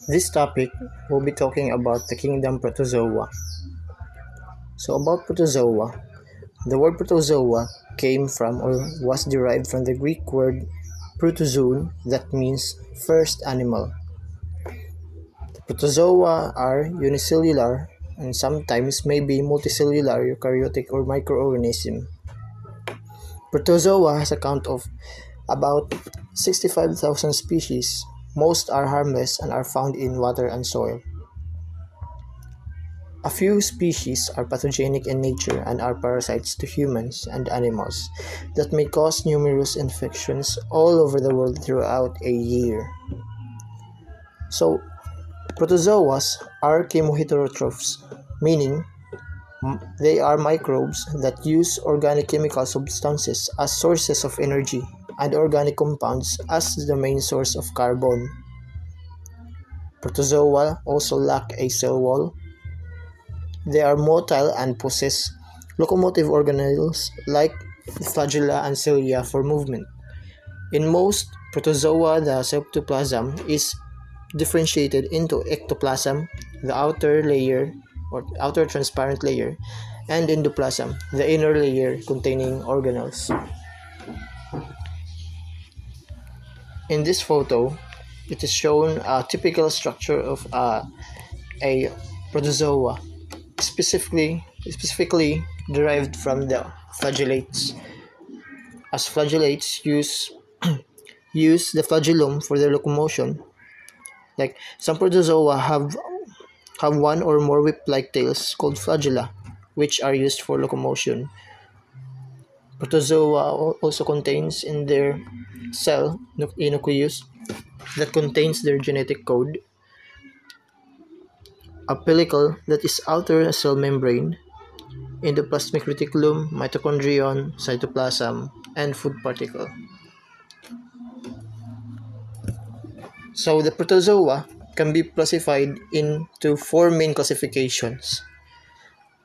This topic will be talking about the kingdom Protozoa. So about Protozoa, the word Protozoa came from or was derived from the Greek word protozoon that means first animal. The Protozoa are unicellular and sometimes may be multicellular eukaryotic or microorganism. Protozoa has a count of about 65,000 species. Most are harmless and are found in water and soil. A few species are pathogenic in nature and are parasites to humans and animals that may cause numerous infections all over the world throughout a year. So, protozoas are chemoheterotrophs, meaning they are microbes that use organic chemical substances as sources of energy and organic compounds as the main source of carbon. Protozoa also lack a cell wall. They are motile and possess locomotive organelles like the flagella and cilia for movement. In most protozoa, the cytoplasm is differentiated into ectoplasm, the outer layer or outer transparent layer, and endoplasm, the inner layer containing organelles. In this photo, it is shown a typical structure of a protozoa, specifically derived from the flagellates, as flagellates use the flagellum for their locomotion. Like some protozoa have one or more whip-like tails called flagella, which are used for locomotion. Protozoa also contains in their cell a nucleus that contains their genetic code, a pellicle that is outer cell membrane, endoplasmic reticulum, mitochondrion, cytoplasm, and food particle. So the protozoa can be classified into four main classifications.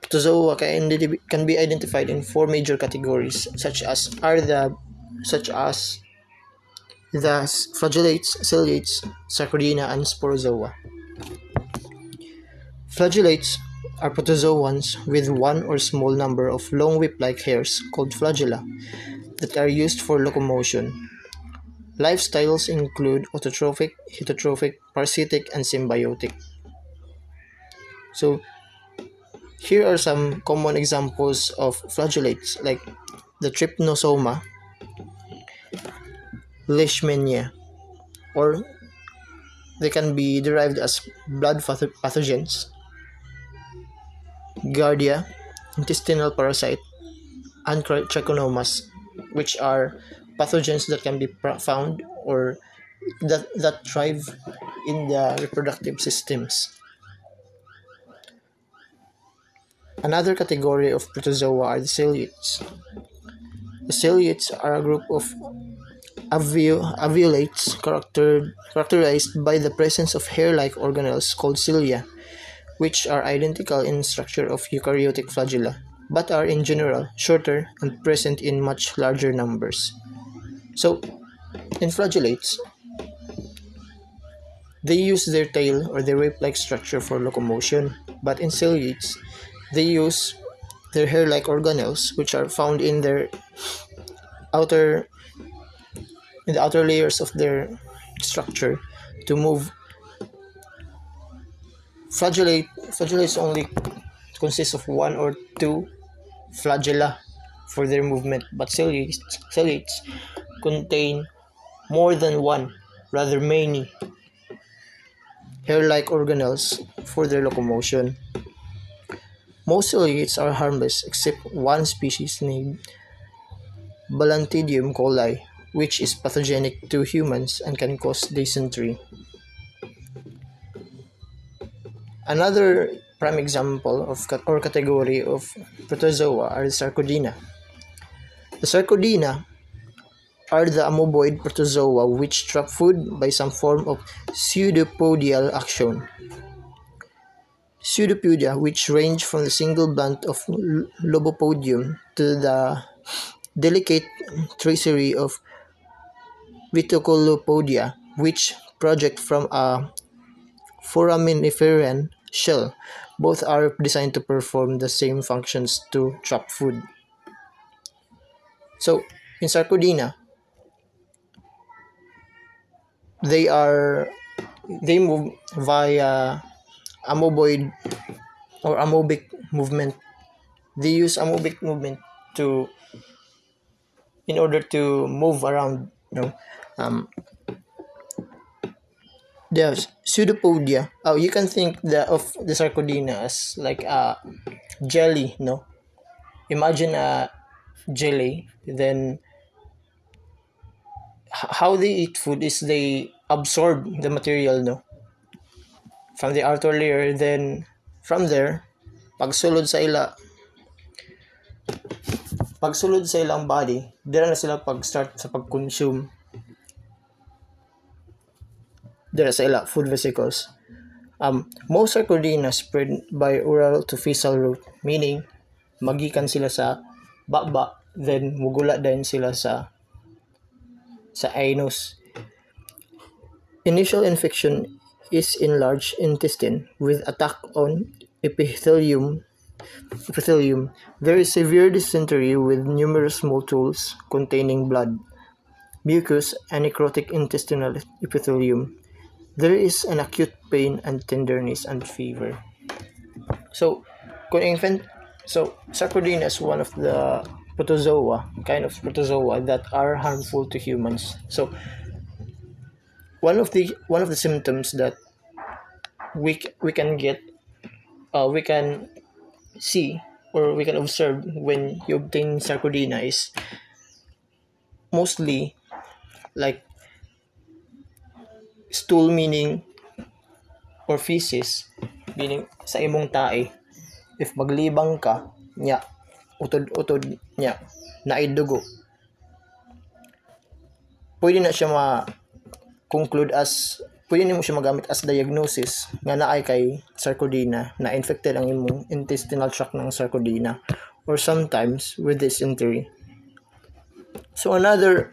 Protozoa can be identified in four major categories, such as the flagellates, ciliates, sarcodina, and sporozoa. Flagellates are protozoans with one or small number of long whip-like hairs called flagella that are used for locomotion. Lifestyles include autotrophic, heterotrophic, parasitic, and symbiotic. So here are some common examples of flagellates like the trypanosoma, leishmania, or they can be derived as blood pathogens, giardia, intestinal parasite, and trichomonas, which are pathogens that can be found or that thrive in the reproductive systems. Another category of protozoa are the ciliates. The ciliates are a group of alveolates characterized by the presence of hair-like organelles called cilia, which are identical in structure of eukaryotic flagella, but are in general shorter and present in much larger numbers. So, in flagellates, they use their tail or their whip-like structure for locomotion, but in ciliates, they use their hair-like organelles, which are found outer in the outer layers of their structure to move. Flagellates only consist of one or two flagella for their movement, but ciliates contain more than one, rather many, hair-like organelles for their locomotion. Most ciliates are harmless except one species named Balantidium coli, which is pathogenic to humans and can cause dysentery. Another prime example of or category of protozoa are the Sarcodina. The Sarcodina are the amoeboid protozoa which trap food by some form of pseudopodial action. Pseudopodia, which range from the single band of lobopodium to the delicate tracery of Viticulopodia, which project from a foraminiferan shell. Both are designed to perform the same functions to trap food. So, in Sarcodina, they move via amoeboid or amoebic movement. They use amoebic movement to in order to move around. The pseudopodia. Oh, you can think of the Sarcodina as like a jelly. No, imagine a jelly. Then how they eat food is they absorb the material, no, from the outer layer. Then from there, pagsulod sa ila, pagsulod sa ilang body, dira na sila pag-start sa pag-consume. Dira sa ila food vesicles. Most Sarcodina spread by oral to fecal route, meaning magikan sila sa baba, then mugula din sila sa anus. Initial infection is in large intestine with attack on epithelium. There is severe dysentery with numerous molecules containing blood, mucus, and necrotic intestinal epithelium. There is an acute pain and tenderness and fever. So, Sarcodina is one of the kind of protozoa that are harmful to humans. So, one of the symptoms that we can see or we can observe when you obtain Sarcodina is mostly like stool, meaning, or feces, meaning sa imong tae. If maglibang ka nya, utod nya naay dugo, pwede na siya pwede mo siya magamit as diagnosis nga naay kay Sarcodina, na infected ang imong intestinal tract ng Sarcodina, or sometimes with dysentery. So another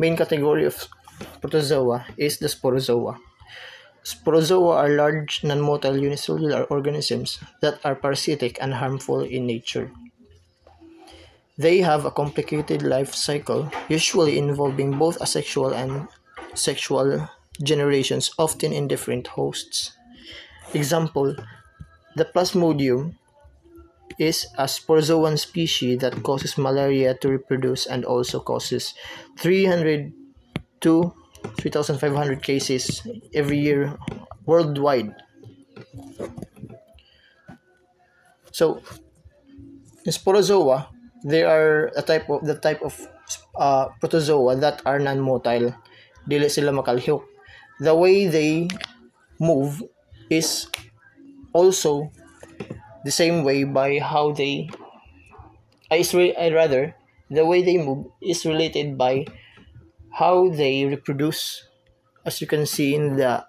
main category of protozoa is the sporozoa. Sporozoa are large non-motile unicellular organisms that are parasitic and harmful in nature. They have a complicated life cycle, usually involving both asexual and sexual generations, often in different hosts. Example, the Plasmodium is a sporozoan species that causes malaria to reproduce and also causes 300 to 3,500 cases every year worldwide. So, in sporozoa, they are the type of protozoa that are non-motile. Dili sila makalhok. The way they move is also the same way by how they the way they move is related by how they reproduce. As you can see in the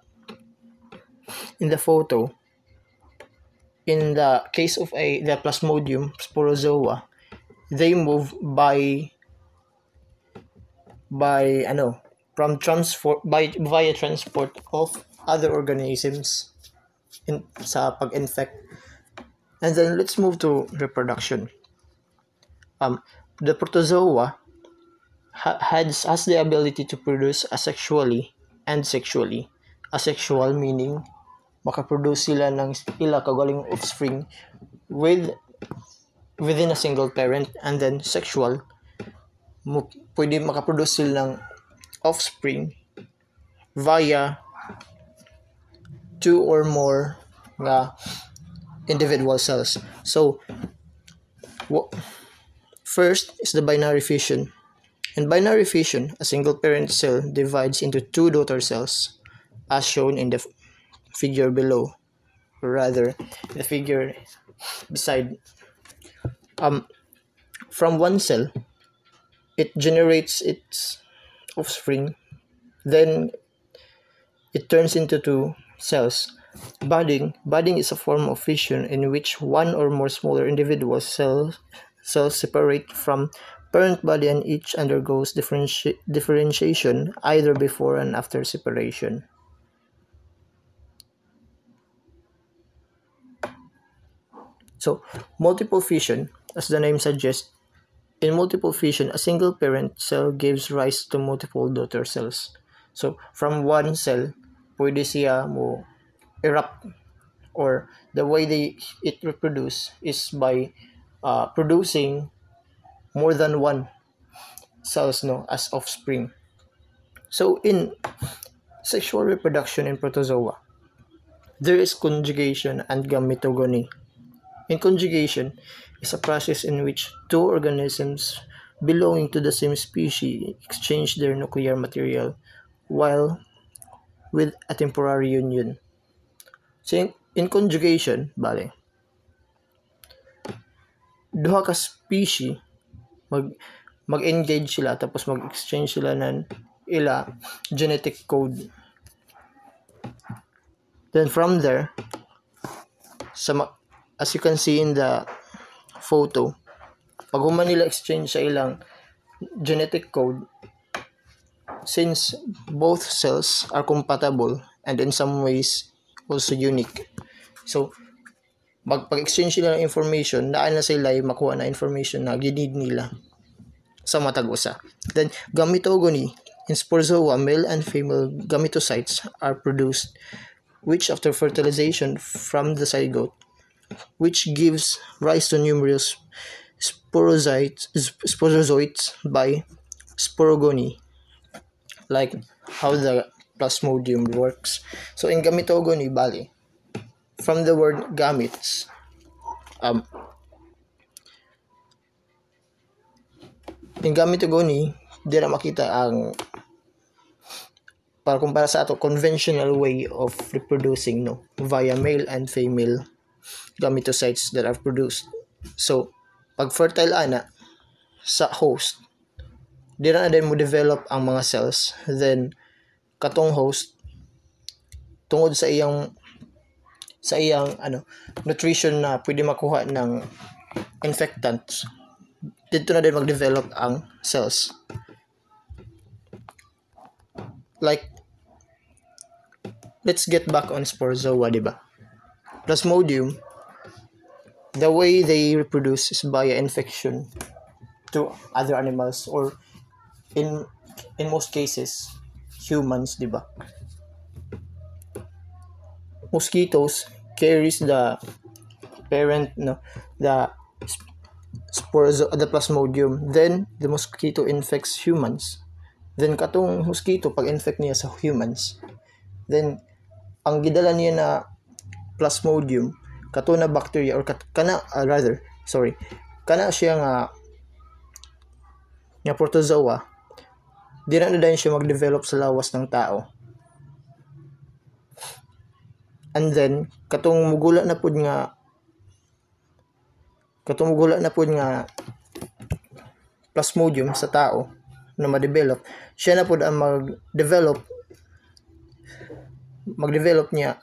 photo, in the case of the Plasmodium sporozoa, they move via transport of other organisms sa pag-infect. And then let's move to reproduction. The protozoa has the ability to produce asexually and sexually. Asexual meaning makaproduce sila ng kagaling offspring within a single parent, and then sexual pwede makaproduce sila ng offspring via two or more individual cells. So first is the binary fission. In binary fission, a single parent cell divides into two daughter cells, as shown in the figure below, or rather, the figure beside. From one cell, it generates its offspring, then it turns into two cells. Budding is a form of fission in which one or more smaller individual cells separate from parent body and each undergoes differentiation either before and after separation. So, multiple fission, as the name suggests, in multiple fission, a single parent cell gives rise to multiple daughter cells. So, from one cell, pwede siya mo erupt, or the way it reproduce is by producing more than one cells, no, as offspring. So, in sexual reproduction in protozoa, there is conjugation and gametogony. In conjugation is a process in which two organisms belonging to the same species exchange their nuclear material while with a temporary union. So in conjugation, bale, duha ka species mag-engage sila tapos mag-exchange sila ng ila genetic code. Then from there, as you can see in the photo, pag human nila exchange sa ilang genetic code, since both cells are compatible and in some ways also unique, so pag-exchange sila ng information, naan na sila yung makuha na information na ginid nila sa matag usa. Then gametogony, in sporozoa, male and female gametocytes are produced, which after fertilization from the zygote, which gives rise to numerous sporozoites by sporogony, like how the plasmodium works. So in gametogony, bali, from the word gametes, in gametogony, di na makita ang para kumpara sa ato conventional way of reproducing, no, via male and female gametocytes that are produced. So pag fertile ana sa host, di na din mo develop ang mga cells, then katong host tungod sa iyang nutrition na pwede makuha ng infectants, dito na din mag-develop ang cells. Like, let's get back on sporozoa, diba? Plasmodium, the way they reproduce is via infection to other animals, or in most cases humans, diba? Mosquitoes carries the parent, no, the plasmodium, then the mosquito infects humans. Then katong mosquito pag infect niya sa humans, then ang gidala niya na plasmodium kato na bacteria or kana siya nga protozoa, di na din siya mag-develop sa lawas ng tao. And then katong mugula na pud nga plasmodium sa tao na ma-develop, siya na pud ang mag-develop niya,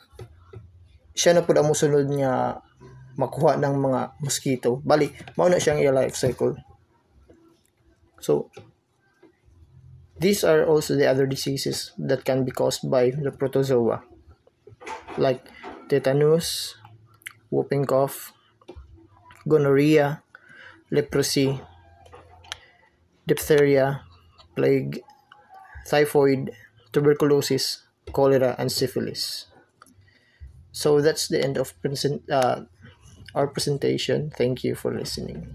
siya na pud ang musunod niya makuha ng mga mosquito. Bali, mao na siyang life cycle. So these are also the other diseases that can be caused by the protozoa, like tetanus, whooping cough, gonorrhea, leprosy, diphtheria, plague, typhoid, tuberculosis, cholera, and syphilis. So that's the end of our presentation. Thank you for listening.